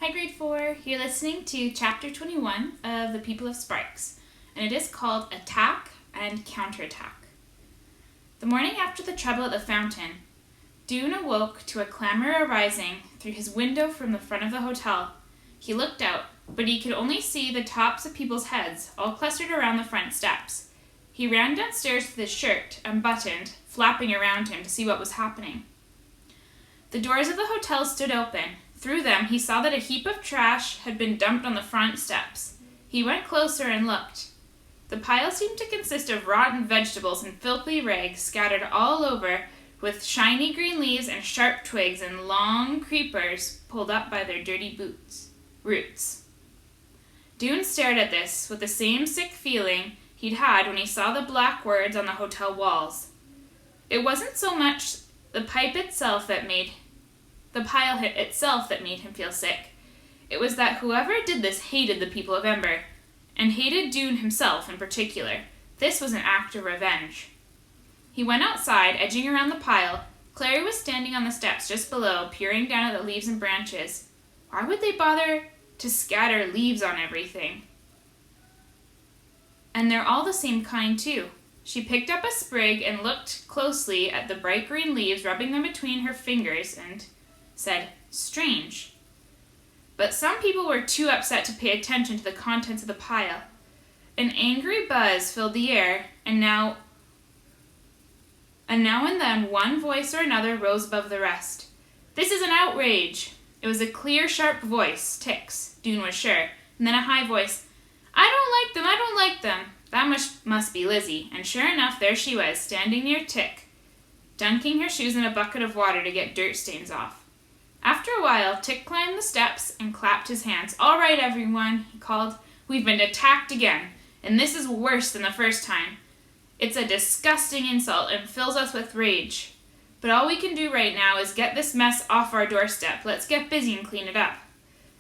Hi grade 4, you're listening to chapter 21 of The People of Sparks, and it is called Attack and Counterattack. The morning after the trouble at the fountain, Doon awoke to a clamor arising through his window from the front of the hotel. He looked out, but he could only see the tops of people's heads, all clustered around the front steps. He ran downstairs with his shirt unbuttoned, flapping around him to see what was happening. The doors of the hotel stood open. Through them, he saw that a heap of trash had been dumped on the front steps. He went closer and looked. The pile seemed to consist of rotten vegetables and filthy rags scattered all over, with shiny green leaves and sharp twigs and long creepers pulled up by their dirty roots. Doon stared at this with the same sick feeling he'd had when he saw the black words on the hotel walls. It wasn't so much the pile itself that made him feel sick. It was that whoever did this hated the people of Ember, and hated Doon himself in particular. This was an act of revenge. He went outside, edging around the pile. Clary was standing on the steps just below, peering down at the leaves and branches. Why would they bother to scatter leaves on everything? And they're all the same kind, too. She picked up a sprig and looked closely at the bright green leaves, rubbing them between her fingers, and said, "Strange." But some people were too upset to pay attention to the contents of the pile. An angry buzz filled the air, and now and then one voice or another rose above the rest. "This is an outrage." It was a clear, sharp voice, Tick's, Doon was sure, and then a high voice. I don't like them. That must be Lizzie, and sure enough, there she was, standing near Tick, dunking her shoes in a bucket of water to get dirt stains off. After a while, Tick climbed the steps and clapped his hands. "All right, everyone," he called. "We've been attacked again, and this is worse than the first time. It's a disgusting insult and fills us with rage. But all we can do right now is get this mess off our doorstep. Let's get busy and clean it up."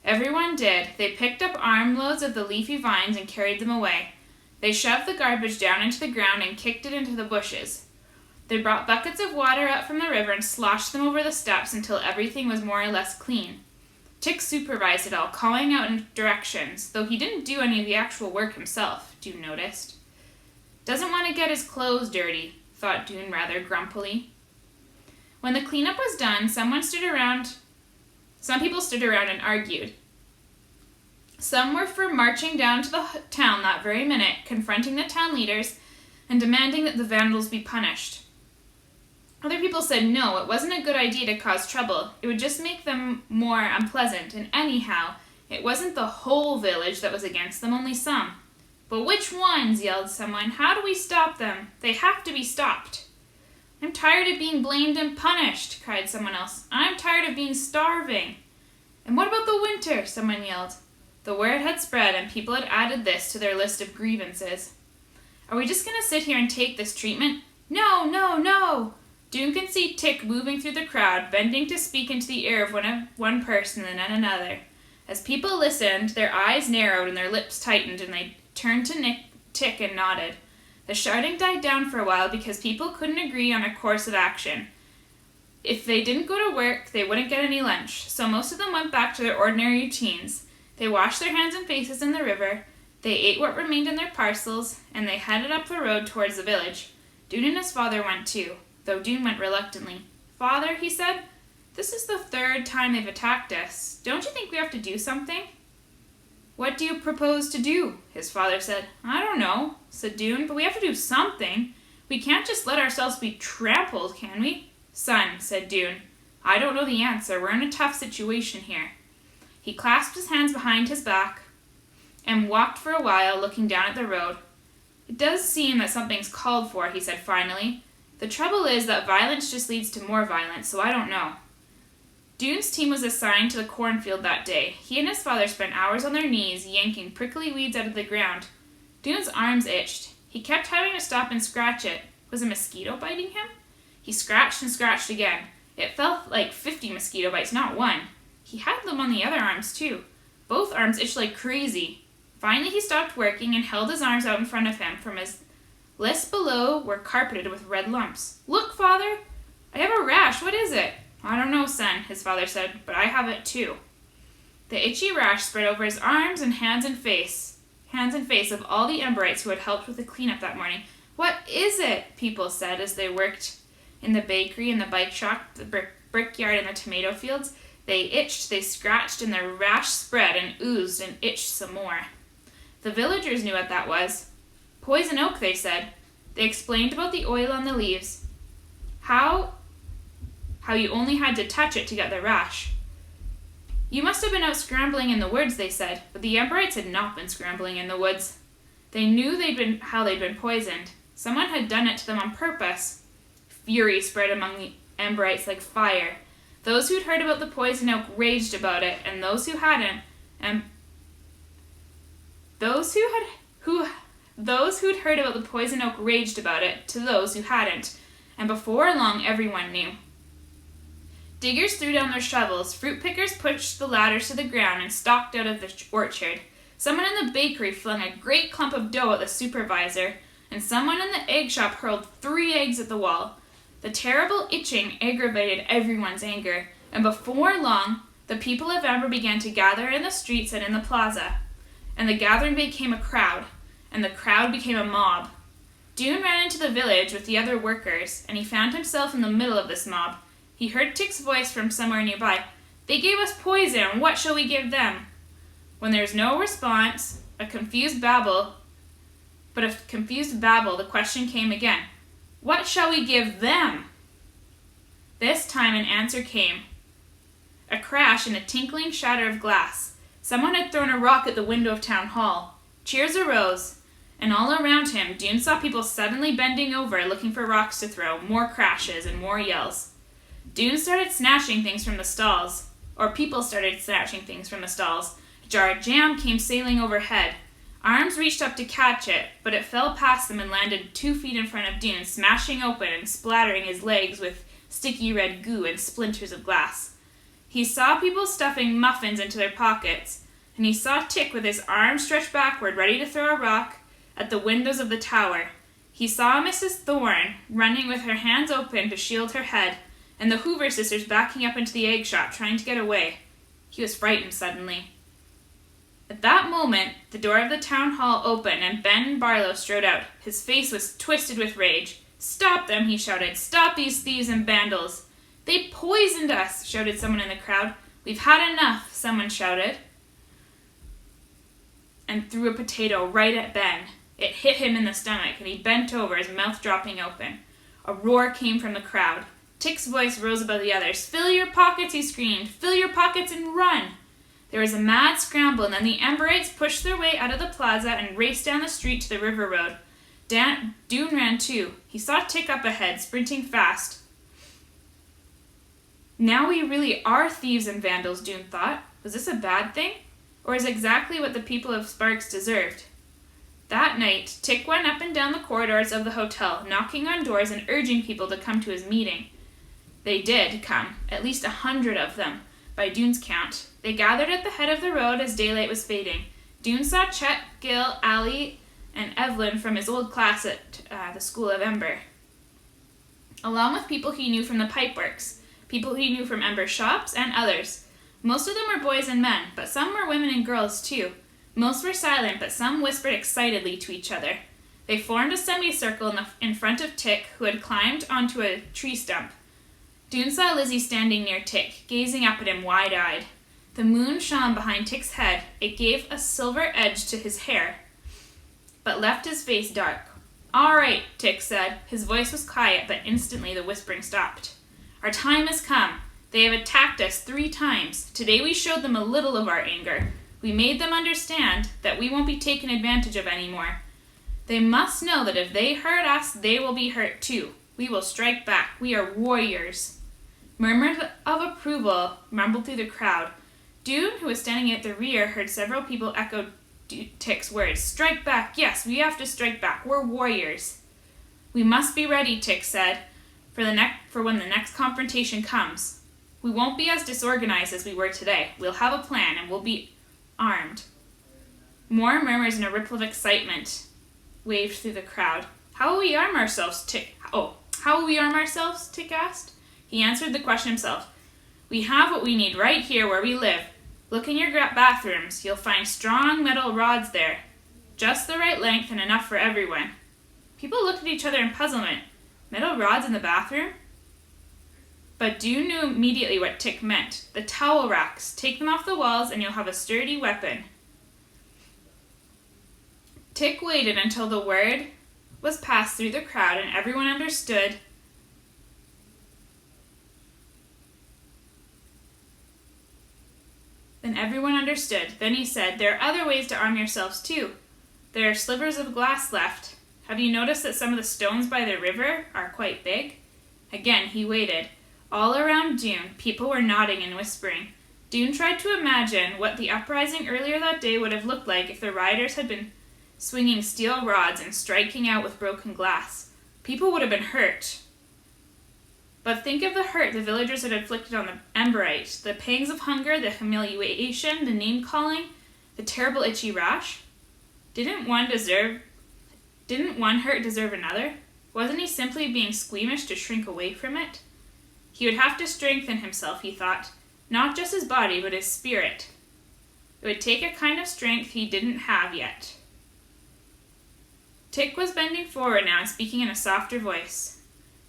Everyone did. They picked up armloads of the leafy vines and carried them away. They shoved the garbage down into the ground and kicked it into the bushes. They brought buckets of water up from the river and sloshed them over the steps until everything was more or less clean. Tick supervised it all, calling out directions, though he didn't do any of the actual work himself, Doon noticed. Doesn't want to get his clothes dirty, thought Doon rather grumpily. When the cleanup was done, some people stood around and argued. Some were for marching down to the town that very minute, confronting the town leaders, and demanding that the vandals be punished. Other people said no, it wasn't a good idea to cause trouble. It would just make them more unpleasant, and anyhow, it wasn't the whole village that was against them, only some. "But which ones?" yelled someone. "How do we stop them? They have to be stopped." "I'm tired of being blamed and punished," cried someone else. "I'm tired of being starving." "And what about the winter?" someone yelled. The word had spread, and people had added this to their list of grievances. "Are we just going to sit here and take this treatment?" "No, no, no!" Doon could see Tick moving through the crowd, bending to speak into the ear of one person and then another. As people listened, their eyes narrowed and their lips tightened, and they turned to Tick and nodded. The shouting died down for a while because people couldn't agree on a course of action. If they didn't go to work, they wouldn't get any lunch, so most of them went back to their ordinary routines. They washed their hands and faces in the river, they ate what remained in their parcels, and they headed up the road towards the village. Doon and his father went too, though Doon went reluctantly. "Father," he said, "this is the third time they've attacked us. Don't you think we have to do something?" "What do you propose to do?" his father said. "I don't know," said Doon, "but we have to do something. We can't just let ourselves be trampled, can we?" "Son," said Doon, "I don't know the answer. We're in a tough situation here." He clasped his hands behind his back and walked for a while, looking down at the road. "It does seem that something's called for," he said finally. "The trouble is that violence just leads to more violence, so I don't know." Doon's team was assigned to the cornfield that day. He and his father spent hours on their knees, yanking prickly weeds out of the ground. Doon's arms itched. He kept having to stop and scratch it. Was a mosquito biting him? He scratched and scratched again. It felt like 50 mosquito bites, not one. He had them on the other arms, too. Both arms itched like crazy. Finally, he stopped working and held his arms out in front of him. From his lips below were carpeted with red lumps. "Look, Father! I have a rash. What is it?" "I don't know, son," his father said, "but I have it too." The itchy rash spread over his arms and hands and face of all the Emberites who had helped with the cleanup that morning. "What is it?" people said as they worked in the bakery and the bike shop, the brickyard and the tomato fields. They itched, they scratched, and their rash spread and oozed and itched some more. The villagers knew what that was. "Poison oak," they said. They explained about the oil on the leaves. How you only had to touch it to get the rash. "You must have been out scrambling in the woods," they said, but the Emberites had not been scrambling in the woods. They knew how they'd been poisoned. Someone had done it to them on purpose. Fury spread among the Emberites like fire. Those who'd heard about the poison oak raged about it, and those who'd heard about the poison oak raged about it to those who hadn't, and before long everyone knew. Diggers threw down their shovels, fruit pickers pushed the ladders to the ground and stalked out of the orchard. Someone in the bakery flung a great clump of dough at the supervisor, and someone in the egg shop hurled 3 eggs at the wall. The terrible itching aggravated everyone's anger, and before long, the people of Amber began to gather in the streets and in the plaza. And the gathering became a crowd, and the crowd became a mob. Doon ran into the village with the other workers, and he found himself in the middle of this mob. He heard Tick's voice from somewhere nearby. "They gave us poison. What shall we give them?" When there was no response, a confused babble, the question came again. "What shall we give them?" This time an answer came. A crash and a tinkling shatter of glass. Someone had thrown a rock at the window of Town Hall. Cheers arose, and all around him, Doon saw people suddenly bending over, looking for rocks to throw, more crashes and more yells. Doon started snatching things from the stalls, or people started snatching things from the stalls. A jar of jam came sailing overhead. Arms reached up to catch it, but it fell past them and landed 2 feet in front of Doon, smashing open and splattering his legs with sticky red goo and splinters of glass. He saw people stuffing muffins into their pockets, and he saw Tick with his arms stretched backward, ready to throw a rock at the windows of the tower. He saw Mrs. Thorne running with her hands open to shield her head, and the Hoover sisters backing up into the egg shop, trying to get away. He was frightened suddenly. At that moment, the door of the town hall opened, and Ben Barlow strode out. His face was twisted with rage. "Stop them," he shouted. "Stop these thieves and vandals." "They poisoned us," shouted someone in the crowd. "We've had enough," someone shouted, and threw a potato right at Ben. It hit him in the stomach, and he bent over, his mouth dropping open. A roar came from the crowd. Tick's voice rose above the others. "Fill your pockets," he screamed. "Fill your pockets and run." There was a mad scramble, and then the Emberites pushed their way out of the plaza and raced down the street to the river road. Doon ran too. He saw Tick up ahead, sprinting fast. Now we really are thieves and vandals, Doon thought. Was this a bad thing? Or is it exactly what the people of Sparks deserved? That night, Tick went up and down the corridors of the hotel, knocking on doors and urging people to come to his meeting. They did come, at least 100 of them, by Doon's count. They gathered at the head of the road as daylight was fading. Doon saw Chet, Gil, Ali, and Evelyn from his old class at the School of Ember, along with people he knew from the pipeworks, people he knew from Ember shops, and others. Most of them were boys and men, but some were women and girls too. Most were silent, but some whispered excitedly to each other. They formed a semicircle in front of Tick, who had climbed onto a tree stump. Doon saw Lizzie standing near Tick, gazing up at him wide-eyed. The moon shone behind Tick's head. It gave a silver edge to his hair, but left his face dark. "All right," Tick said. His voice was quiet, but instantly the whispering stopped. "Our time has come. They have attacked us 3 times. Today we showed them a little of our anger. We made them understand that we won't be taken advantage of anymore. They must know that if they hurt us, they will be hurt too. We will strike back. We are warriors." Murmurs of approval rumbled through the crowd. Doon, who was standing at the rear, heard several people echo Tick's words. "Strike back! Yes, we have to strike back. We're warriors." "We must be ready," Tick said, for when the next confrontation comes. "We won't be as disorganized as we were today. We'll have a plan, and we'll be armed." More murmurs and a ripple of excitement waved through the crowd. How will we arm ourselves, Tick asked. He answered the question himself. "We have what we need right here where we live. Look in your bathrooms. You'll find strong metal rods there, just the right length and enough for everyone. People looked at each other in puzzlement. Metal rods in the bathroom? But Dune knew immediately what Tick meant. The towel racks. Take them off the walls and you'll have a sturdy weapon. Tick waited until the word was passed through the crowd and everyone understood. Then he said, there are other ways to arm yourselves too. There are slivers of glass left. Have you noticed that some of the stones by the river are quite big? Again, he waited. All around Dune, people were nodding and whispering. Dune tried to imagine what the uprising earlier that day would have looked like if the rioters had been swinging steel rods and striking out with broken glass. People would have been hurt. But think of the hurt the villagers had inflicted on the Emberite, the pangs of hunger, the humiliation, the name-calling, the terrible itchy rash. Didn't one hurt deserve another? Wasn't he simply being squeamish to shrink away from it? He would have to strengthen himself, he thought, not just his body, but his spirit. It would take a kind of strength he didn't have yet. Tick was bending forward now and speaking in a softer voice.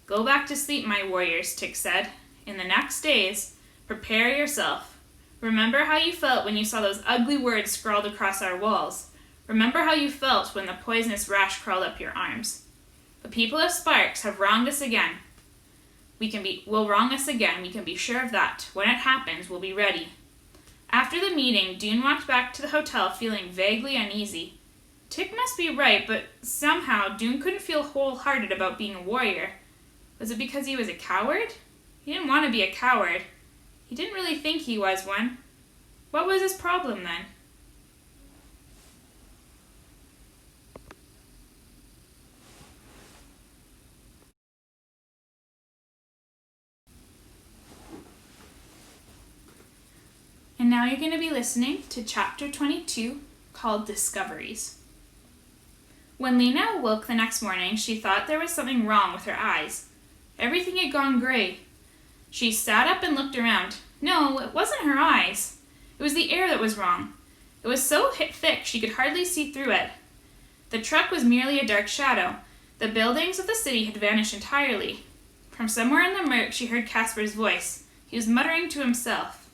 Go back to sleep, my warriors, Tick said. In the next days, prepare yourself. Remember how you felt when you saw those ugly words scrawled across our walls. Remember how you felt when the poisonous rash crawled up your arms. The people of Sparks have wronged us again. Will wrong us again, we can be sure of that. When it happens, we'll be ready. After the meeting, Dune walked back to the hotel feeling vaguely uneasy. Tick must be right, but somehow Dune couldn't feel wholehearted about being a warrior. Was it because he was a coward? He didn't want to be a coward. He didn't really think he was one. What was his problem then? And now you're going to be listening to Chapter 22, called Discoveries. When Lena awoke the next morning, she thought there was something wrong with her eyes. Everything had gone gray. She sat up and looked around. No, it wasn't her eyes. It was the air that was wrong. It was so thick she could hardly see through it. The truck was merely a dark shadow. The buildings of the city had vanished entirely. From somewhere in the murk she heard Casper's voice. He was muttering to himself.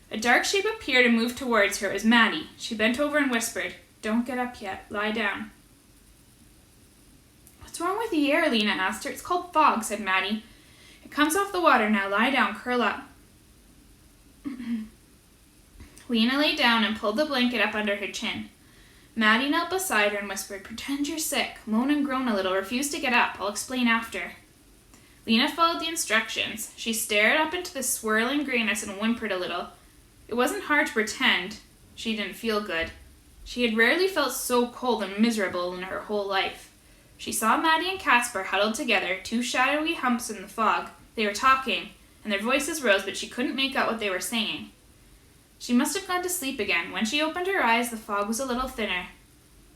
A dark shape appeared and moved towards her. It was Maddie. She bent over and whispered, Don't get up yet. Lie down. What's wrong with the air? Lena asked her. It's called fog, said Maddie. It comes off the water. Now lie down. Curl up. Lena lay down and pulled the blanket up under her chin. Maddie knelt beside her and whispered, Pretend you're sick. Moan and groan a little. Refuse to get up. I'll explain after. Lena followed the instructions. She stared up into the swirling grayness and whimpered a little. It wasn't hard to pretend she didn't feel good. She had rarely felt so cold and miserable in her whole life. She saw Maddie and Casper huddled together, two shadowy humps in the fog. They were talking, and their voices rose, but she couldn't make out what they were saying. She must have gone to sleep again. When she opened her eyes, the fog was a little thinner.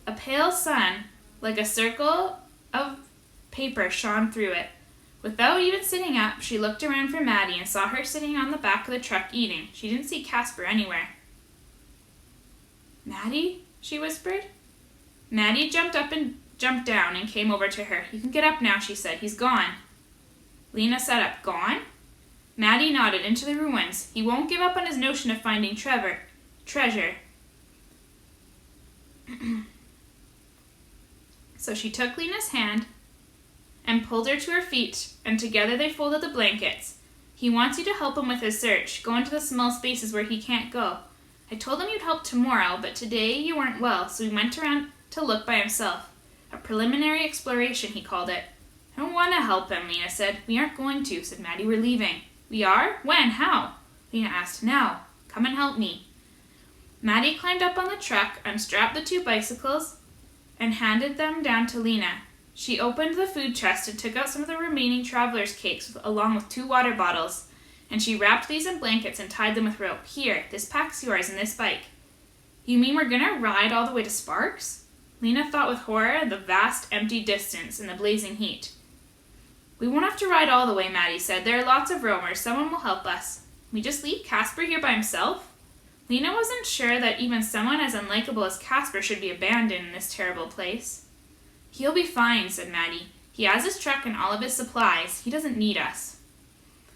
A pale sun, like a circle of paper, shone through it. Without even sitting up, she looked around for Maddie and saw her sitting on the back of the truck eating. She didn't see Casper anywhere. Maddie? She whispered. Maddie jumped down and came over to her. You can get up now, she said. He's gone. Lena sat up. Gone? Maddie nodded. Into the ruins. He won't give up on his notion of finding treasure. So she took Lena's hand and pulled her to her feet, and together they folded the blankets. He wants you to help him with his search. Go into the small spaces where he can't go. I told him you'd help tomorrow, but today you weren't well, so he went around to look by himself. A preliminary exploration, he called it. I don't want to help him, Lena said. We aren't going to, said Maddie. We're leaving. We are? When? How? Lena asked. Now. Come and help me. Maddie climbed up on the truck, unstrapped the two bicycles, and handed them down to Lena. She opened the food chest and took out some of the remaining traveler's cakes along with 2 water bottles, and she wrapped these in blankets and tied them with rope. Here, this pack's yours and this bike. You mean we're gonna ride all the way to Sparks? Lena thought with horror of the vast empty distance and the blazing heat. We won't have to ride all the way, Maddie said. There are lots of roamers. Someone will help us. We just leave Casper here by himself? Lena wasn't sure that even someone as unlikable as Casper should be abandoned in this terrible place. "He'll be fine," said Maddie. "He has his truck and all of his supplies. He doesn't need us."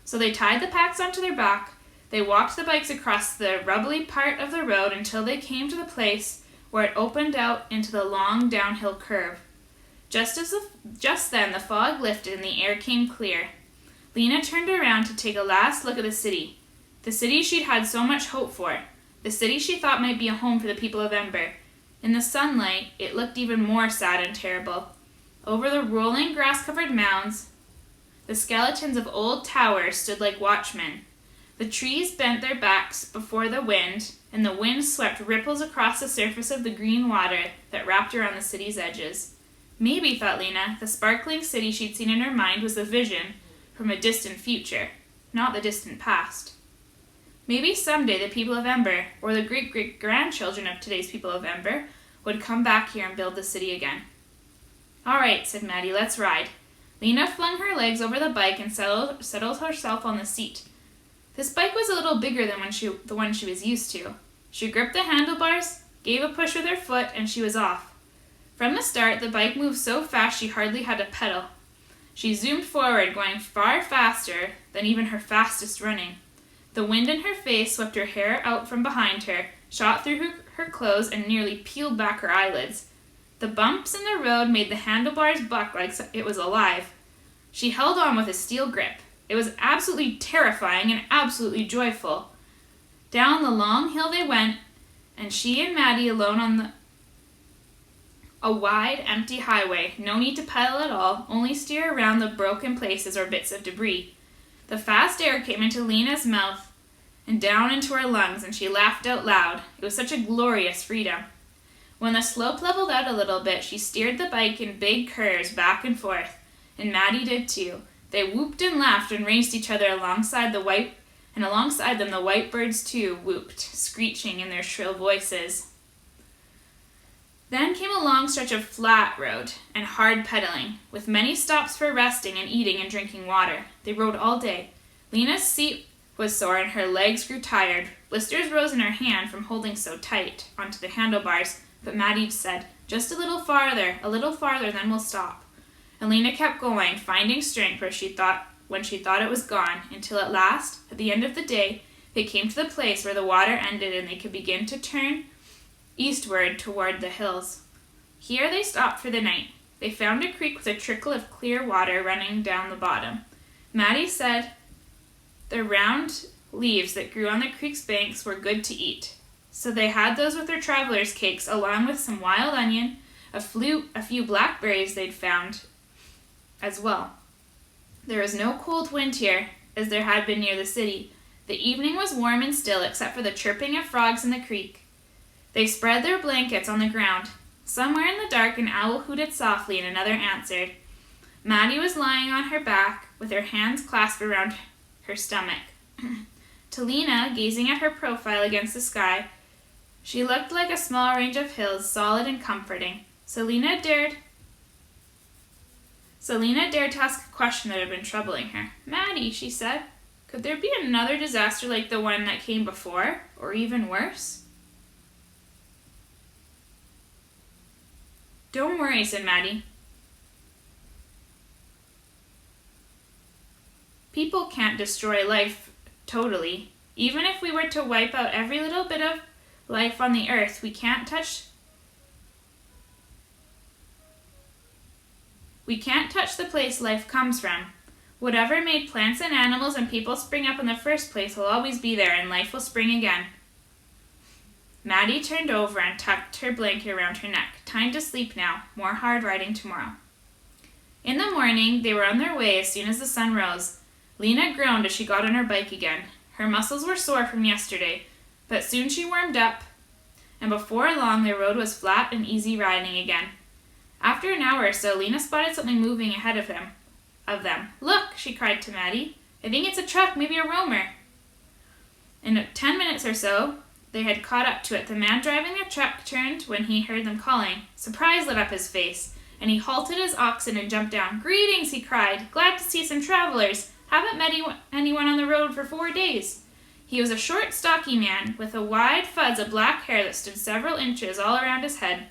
So they tied the packs onto their back. They walked the bikes across the rubbly part of the road until they came to the place where it opened out into the long downhill curve. Just then the fog lifted and the air came clear. Lena turned around to take a last look at the city she'd had so much hope for, the city she thought might be a home for the people of Ember. In the sunlight, it looked even more sad and terrible. Over the rolling grass-covered mounds, the skeletons of old towers stood like watchmen. The trees bent their backs before the wind, and the wind swept ripples across the surface of the green water that wrapped around the city's edges. Maybe, thought Lena, the sparkling city she'd seen in her mind was a vision from a distant future, not the distant past. Maybe someday the people of Ember, or the great-great-grandchildren of today's people of Ember, would come back here and build the city again. "All right," said Maddie, "let's ride." Lena flung her legs over the bike and settled herself on the seat. This bike was a little bigger than the one she was used to. She gripped the handlebars, gave a push with her foot, and she was off. From the start, the bike moved so fast she hardly had to pedal. She zoomed forward, going far faster than even her fastest running. The wind in her face swept her hair out from behind her, shot through her clothes, and nearly peeled back her eyelids. The bumps in the road made the handlebars buck like it was alive. She held on with a steel grip. It was absolutely terrifying and absolutely joyful. Down the long hill they went, and she and Maddie alone on a wide, empty highway. No need to pedal at all, only steer around the broken places or bits of debris. The fast air came into Lena's mouth and down into her lungs, and she laughed out loud. It was such a glorious freedom. When the slope leveled out a little bit, she steered the bike in big curves back and forth, and Maddie did too. They whooped and laughed and raced each other alongside them the white birds too whooped, screeching in their shrill voices. Then came a long stretch of flat road and hard pedaling, with many stops for resting and eating and drinking water. They rode all day. Lena's seat was sore and her legs grew tired. Blisters rose in her hand from holding so tight onto the handlebars, but Maddie said, "Just a little farther, then we'll stop." And Lena kept going, finding strength when she thought it was gone, until at last, at the end of the day, they came to the place where the water ended and they could begin to turn eastward toward the hills. Here they stopped for the night. They found a creek with a trickle of clear water running down the bottom. Maddie said the round leaves that grew on the creek's banks were good to eat, so they had those with their traveler's cakes, along with some wild onion, a few blackberries they'd found as well. There was no cold wind here, as there had been near the city. The evening was warm and still, except for the chirping of frogs in the creek. They spread their blankets on the ground. Somewhere in the dark an owl hooted softly and another answered. Maddie was lying on her back, with her hands clasped around her stomach. To Lena, gazing at her profile against the sky, she looked like a small range of hills, solid and comforting. So Lena dared to ask a question that had been troubling her. "Maddie," she said, "could there be another disaster like the one that came before, or even worse?" "Don't worry," said Maddie. "People can't destroy life totally. Even if we were to wipe out every little bit of life on the earth, we can't touch the place life comes from. Whatever made plants and animals and people spring up in the first place will always be there, and life will spring again." Maddie turned over and tucked her blanket around her neck. Time to sleep now. More hard riding tomorrow. In the morning, they were on their way as soon as the sun rose. Lena groaned as she got on her bike again. Her muscles were sore from yesterday, but soon she warmed up, and before long their road was flat and easy riding again. After an hour or so, Lena spotted something moving ahead of them. "Look," she cried to Maddie. "I think it's a truck, maybe a roamer." In 10 minutes or so, they had caught up to it. The man driving the truck turned when he heard them calling. Surprise lit up his face, and he halted his oxen and jumped down. "Greetings," he cried. "Glad to see some travelers. Haven't met anyone on the road for 4 days." He was a short, stocky man, with a wide fuzz of black hair that stood several inches all around his head.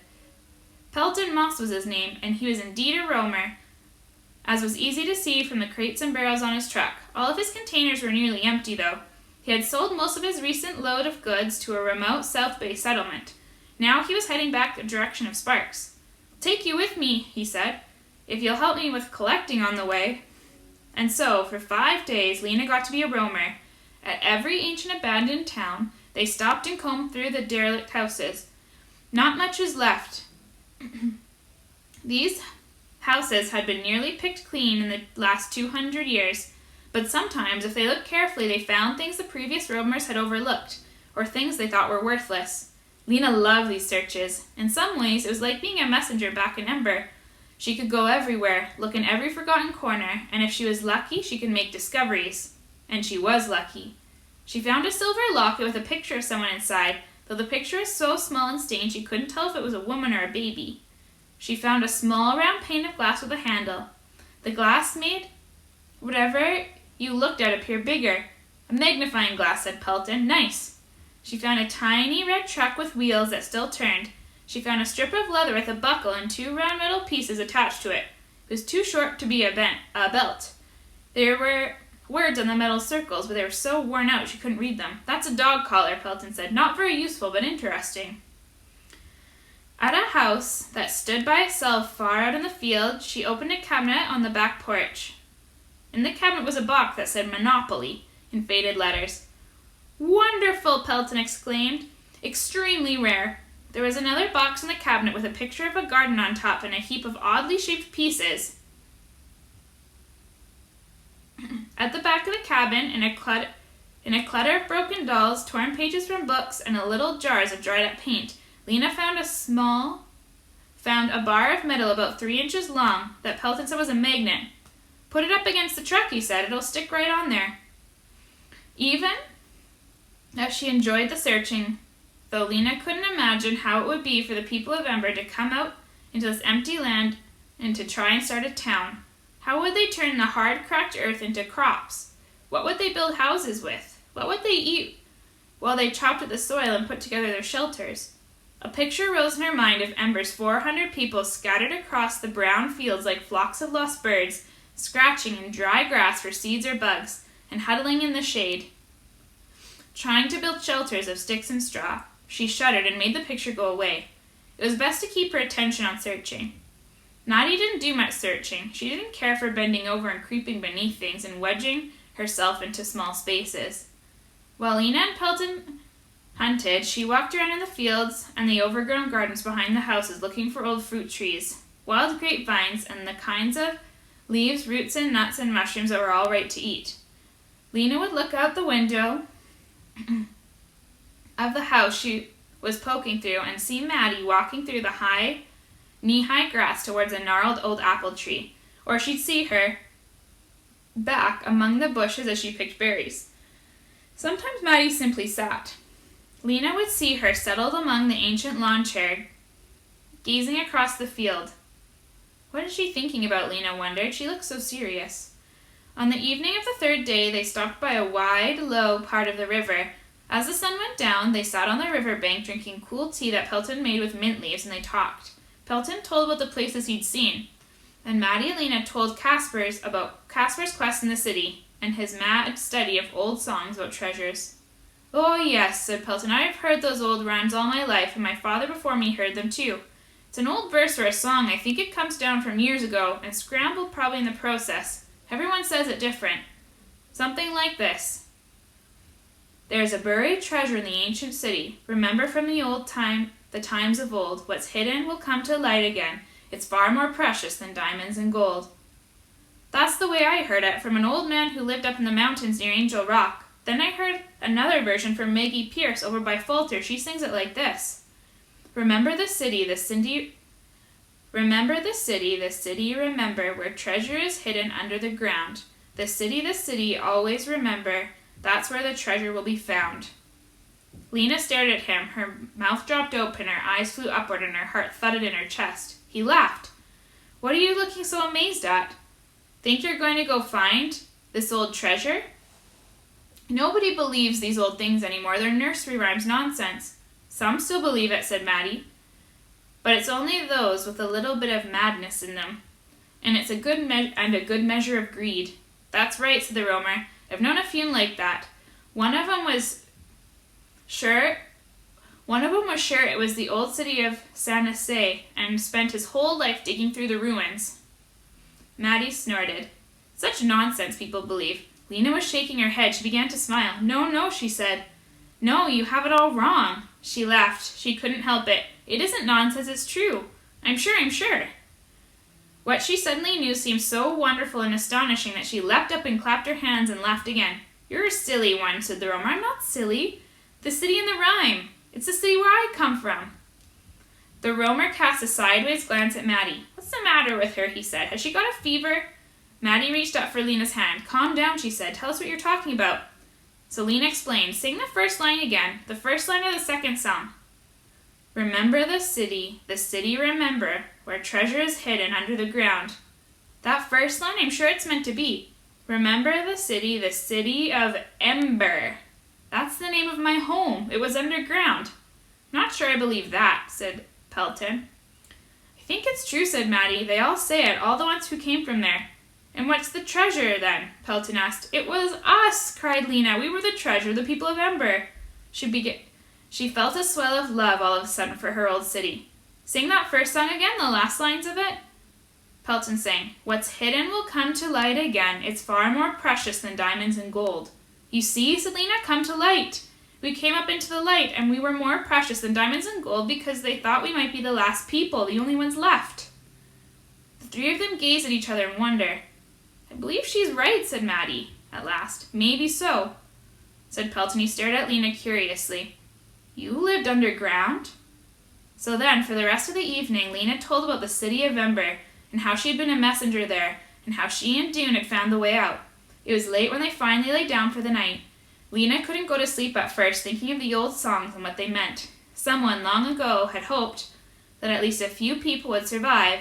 Pelton Moss was his name, and he was indeed a roamer, as was easy to see from the crates and barrels on his truck. All of his containers were nearly empty, though. He had sold most of his recent load of goods to a remote South Bay settlement. Now he was heading back the direction of Sparks. "I'll take you with me," he said, "if you'll help me with collecting on the way." And so, for 5 days, Lena got to be a roamer. At every ancient abandoned town, they stopped and combed through the derelict houses. Not much was left. These houses had been nearly picked clean in the last 200 years, but sometimes, if they looked carefully, they found things the previous roamers had overlooked, or things they thought were worthless. Lena loved these searches. In some ways, it was like being a messenger back in Ember. She could go everywhere, look in every forgotten corner, and if she was lucky, she could make discoveries. And she was lucky. She found a silver locket with a picture of someone inside, though the picture was so small and stained she couldn't tell if it was a woman or a baby. She found a small round pane of glass with a handle. The glass made whatever you looked at appear bigger. "A magnifying glass," said Pelton. "Nice." She found a tiny red truck with wheels that still turned. She found a strip of leather with a buckle and 2 round metal pieces attached to it. It was too short to be a belt. There were words on the metal circles, but they were so worn out she couldn't read them. "That's a dog collar," Pelton said. "Not very useful, but interesting." At a house that stood by itself far out in the field, she opened a cabinet on the back porch. In the cabinet was a box that said "Monopoly" in faded letters. "Wonderful!" Pelton exclaimed. "Extremely rare." There was another box in the cabinet with a picture of a garden on top and a heap of oddly shaped pieces. At the back of the cabin, in a clutter of broken dolls, torn pages from books, and little jars of dried-up paint, Lena found a bar of metal about 3 inches long that Pelton said was a magnet. "Put it up against the truck," he said. "It'll stick right on there." Even as she enjoyed the searching, though Lena couldn't imagine how it would be for the people of Ember to come out into this empty land and to try and start a town. How would they turn the hard, cracked earth into crops? What would they build houses with? What would they eat while they chopped at the soil and put together their shelters? A picture rose in her mind of Ember's 400 people scattered across the brown fields like flocks of lost birds, scratching in dry grass for seeds or bugs, and huddling in the shade, trying to build shelters of sticks and straw. She shuddered and made the picture go away. It was best to keep her attention on searching. Maddie didn't do much searching. She didn't care for bending over and creeping beneath things and wedging herself into small spaces. While Lena and Pelton hunted, she walked around in the fields and the overgrown gardens behind the houses looking for old fruit trees, wild grapevines, and the kinds of leaves, roots, and nuts and mushrooms that were all right to eat. Lena would look out the window of the house she was poking through and see Maddie walking through the knee-high grass towards a gnarled old apple tree, or she'd see her back among the bushes as she picked berries. Sometimes Maddie simply sat. Lena would see her settled among the ancient lawn chair, gazing across the field. What is she thinking about, Lena wondered. She looked so serious. On the evening of the 3rd day, they stopped by a wide, low part of the river. As the sun went down, they sat on the riverbank drinking cool tea that Pelton made with mint leaves, and they talked. Pelton told about the places he'd seen, and Maddie and Lena told about Casper's quest in the city and his mad study of old songs about treasures. "Oh, yes," said Pelton. "I've heard those old rhymes all my life, and my father before me heard them too. It's an old verse or a song. I think it comes down from years ago, and scrambled probably in the process. Everyone says it different. Something like this. There is a buried treasure in the ancient city. Remember from the times of old. What's hidden will come to light again. It's far more precious than diamonds and gold." That's the way I heard it, from an old man who lived up in the mountains near Angel Rock. Then I heard another version from Maggie Pierce over by Falter. She sings it like this. Remember the city, remember, where treasure is hidden under the ground. The city, always remember, that's where the treasure will be found. Lena stared at him. Her mouth dropped open, her eyes flew upward, and her heart thudded in her chest. He laughed. "What are you looking so amazed at? Think you're going to go find this old treasure?" Nobody believes these old things anymore. They're nursery rhymes nonsense. Some still believe it, said Maddie. But it's only those with a little bit of madness in them. And it's a good measure of greed. That's right, said the Romer. I've known a few like that. One of them was sure it was the old city of Sanessé and spent his whole life digging through the ruins. Maddie snorted. Such nonsense, people believe. Lena was shaking her head. She began to smile. No, she said. No, you have it all wrong. She laughed. She couldn't help it. It isn't nonsense, it's true. I'm sure. What she suddenly knew seemed so wonderful and astonishing that she leapt up and clapped her hands and laughed again. You're a silly one, said the Romer. I'm not silly. The city in the rhyme. It's the city where I come from. The Romer cast a sideways glance at Maddie. What's the matter with her, he said. Has she got a fever? Maddie reached up for Lena's hand. Calm down, she said. Tell us what you're talking about. So Lena explained. Sing the first line again. The first line of the second song. Remember the city remember, where treasure is hidden under the ground. That first line, I'm sure it's meant to be. Remember the city of Ember. That's the name of my home. It was underground. Not sure I believe that, said Pelton. I think it's true, said Maddie. They all say it, all the ones who came from there. And what's the treasure, then? Pelton asked. It was us, cried Lena. We were the treasure, the people of Ember. She felt a swell of love all of a sudden for her old city. Sing that first song again, the last lines of it. Pelton sang, What's hidden will come to light again. It's far more precious than diamonds and gold. You see, said Lena, come to light. We came up into the light, and we were more precious than diamonds and gold because they thought we might be the last people, the only ones left. The three of them gazed at each other in wonder. I believe she's right, said Maddie, at last. Maybe so, said Pelton. He stared at Lena curiously. You lived underground? So then, for the rest of the evening, Lena told about the city of Ember, and how she had been a messenger there, and how she and Doone had found the way out. It was late when they finally lay down for the night. Lena couldn't go to sleep at first, thinking of the old songs and what they meant. Someone long ago had hoped that at least a few people would survive,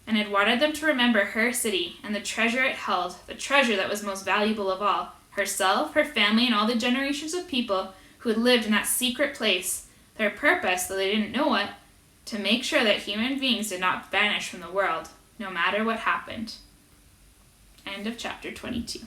and had wanted them to remember her city and the treasure it held, the treasure that was most valuable of all, herself, her family, and all the generations of people who had lived in that secret place. Their purpose, though they didn't know it, to make sure that human beings did not vanish from the world, no matter what happened. End of chapter 22.